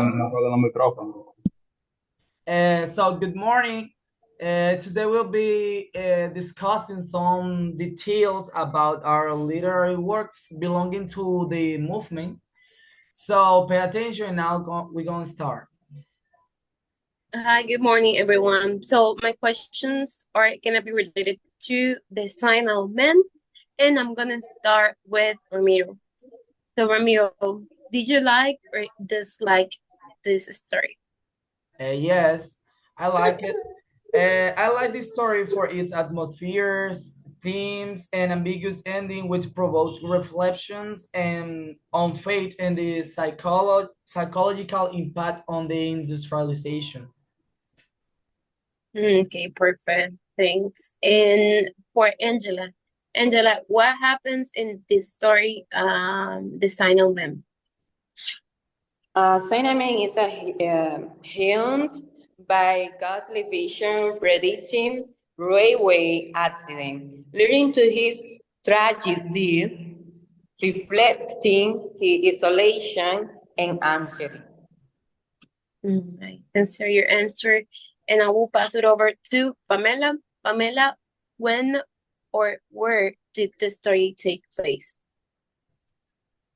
Apagando o micrófono. So good morning. Today we'll be discussing some details about our literary works belonging to the movement. So pay attention now. We're gonna start. Hi, good morning, everyone. So my questions are gonna be related to the sign element, and I'm gonna start with Ramiro. So Ramiro, did you like or dislike this story? Yes, I like it. I like this story for its atmospheres, themes, and ambiguous ending, which provokes reflections and on fate and the psychological impact on the industrialization. Okay, perfect. Thanks. And for Angela, what happens in this story? The sign element. Cinnamon is haunt by ghostly vision predicting railway accident, leading to his tragic death, reflecting his isolation and anxiety. Right. Answer your answer, and I will pass it over to Pamela. Pamela, when or where did the story take place?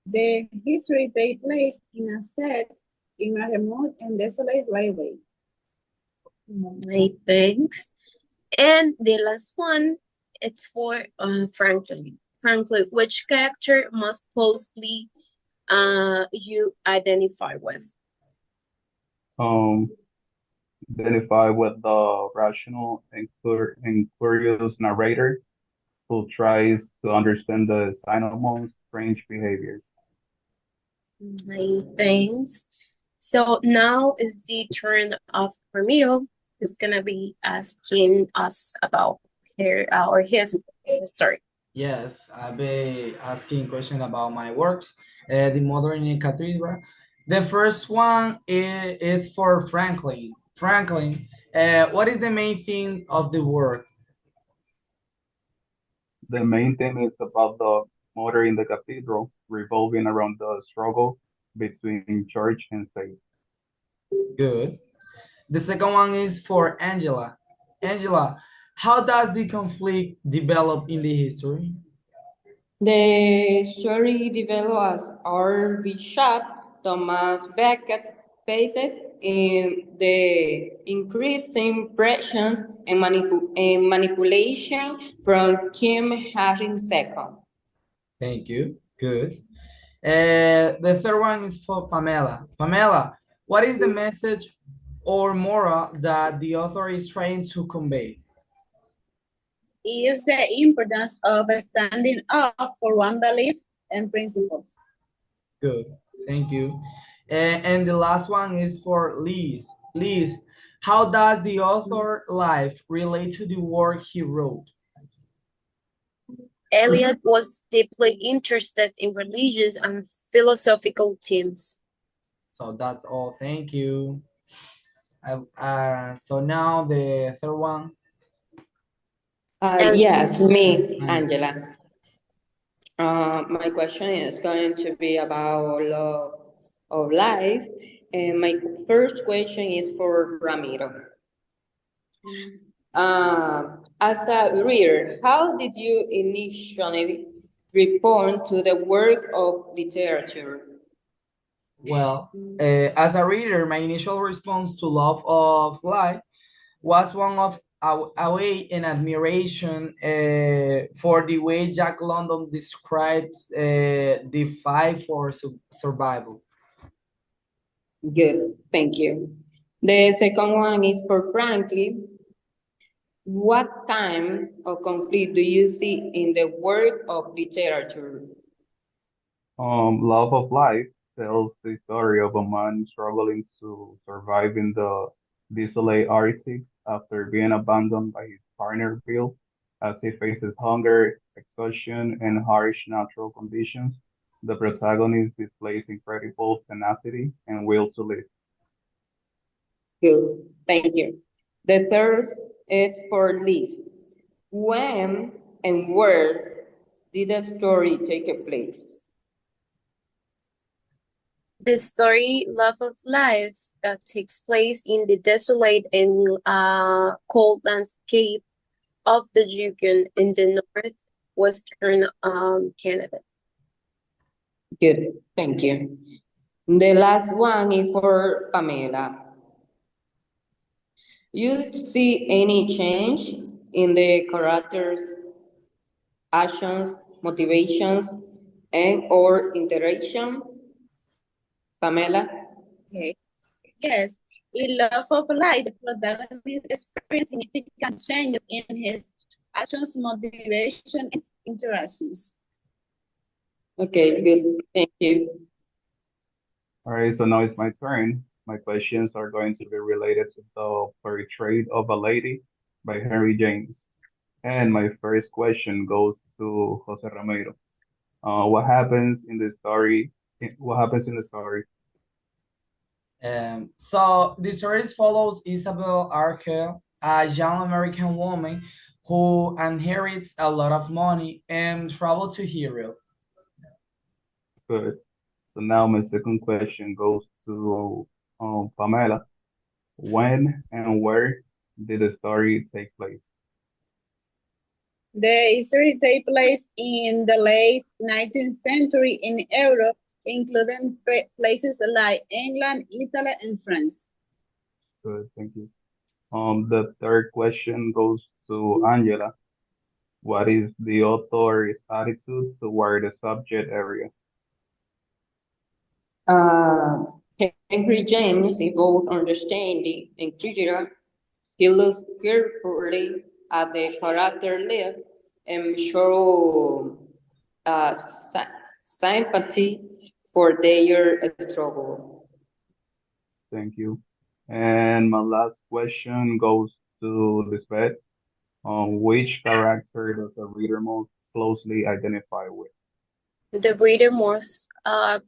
The history takes place in a set in a remote and desolate railway. Right, thanks. And the last one, it's for Franklin. Franklin, which character most closely you identify with? Um, Identify with the rational and curious narrator who tries to understand the Sinomon's strange behavior. Right, thanks. So now is the turn of Ramiro, who's gonna be asking us about her or his story. Yes, I'll be asking question about my works, the modern cathedral. The first one is for Franklin. Franklin, what is the main theme of the work? The main theme is about the murder in the cathedral, revolving around the struggle between church and state. Good. The second one is for Angela. Angela, how does the conflict develop in the history? The story develops as Archbishop Thomas Becket faces in the increasing pressures and manipulation from King Henry II. Thank you. Good. The third one is for Pamela. Pamela, what is the message or moral that the author is trying to convey? Is the importance of standing up for one belief and principles. Good. Thank you. And the last one is for Liz. Liz, how does the author life relate to the work he wrote? Eliot was deeply interested in religious and philosophical themes. So that's all. Thank you. So now the third one. Yes, me, Angela. Angela. My question is going to be about love of life. And my first question is for Ramiro. As a reader, how did you initially respond to the work of literature? Well, as a reader, my initial response to Love of Life was one of awe and admiration for the way Jack London describes the fight for survival. Good, thank you. The second one is for Franklin. What kind of conflict do you see in the work of literature? Love of Life tells the story of a man struggling to survive in the desolate Arctic after being abandoned by his partner Bill, as he faces hunger, exhaustion, and harsh natural conditions. The protagonist displays incredible tenacity and will to live. Good, thank you. The third is for Liz. When and where did the story take place? The story Love of Life takes place in the desolate and cold landscape of the Yukon in the northwestern Canada. Good, thank you. The last one is for Pamela. You see any change in the characters, actions, motivations, and or interaction? Pamela? Okay. Yes. In Love of Light, the protagonist experiences significant changes in his actions, motivation, and interactions. Okay, good, thank you. All right, so now it's my turn. My questions are going to be related to the portrait of a lady by Henry James. And my first question goes to Jose Ramiro. What happens in the story? What happens in the story? So the story follows Isabel Archer, a young American woman who inherits a lot of money and travel to Europe. Good. So now my second question goes to Pamela. When and where did the story take place? The history takes place in the late 19th century in Europe, including places like England, Italy, and France. Good, thank you. The third question goes to Angela. What is the author's attitude toward the subject area? Henry James is both understanding and critical. He looks carefully at the character life and show uh, sympathy for their struggle. Thank you. And my last question goes to Lisbeth. Which character does the reader most closely identify with? The reader most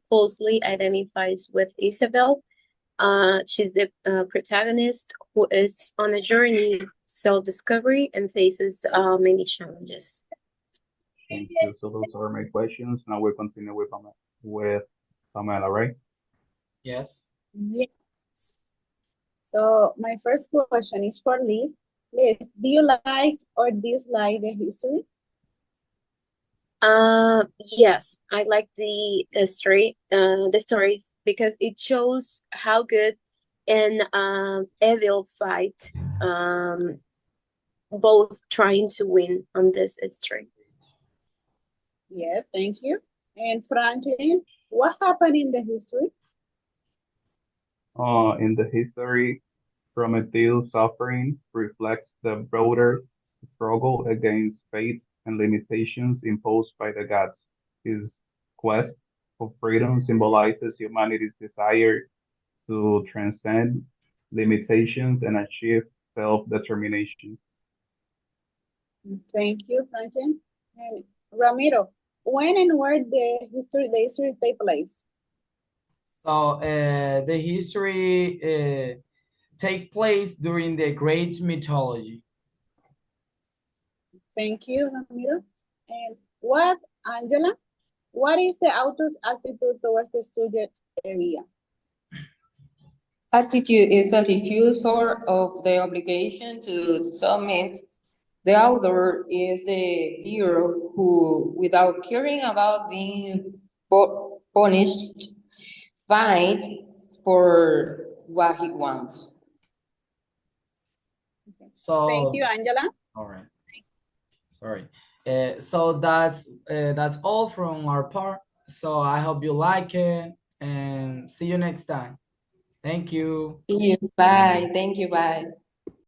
closely identifies with Isabel. She's the protagonist who is on a journey of self-discovery and faces many challenges. Thank you. So those are my questions. Now we'll continue with Pamela, right? Yes. Yes. So my first question is for Liz. Liz, do you like or dislike the history? Yes, I like the stories because it shows how good and evil fight, both trying to win on this history. Yes, thank you. And Franklin, what happened in the history? In the history, Prometheus' suffering reflects the broader struggle against fate and limitations imposed by the gods. His quest for freedom symbolizes humanity's desire to transcend limitations and achieve self-determination. Thank you, Franklin. And Ramiro, when and where the history take place? So the history take place during the Great Mythology. Thank you, Ramiro. And Angela, what is the author's attitude towards the student area? Attitude is a refusal of the obligation to submit. The author is the hero who, without caring about being punished, fight for what he wants. So Thank you, Angela. all right. Sorry. So that's all from our part. So I hope you like it and see you next time. Thank you. See you. Bye. Thank you. Bye.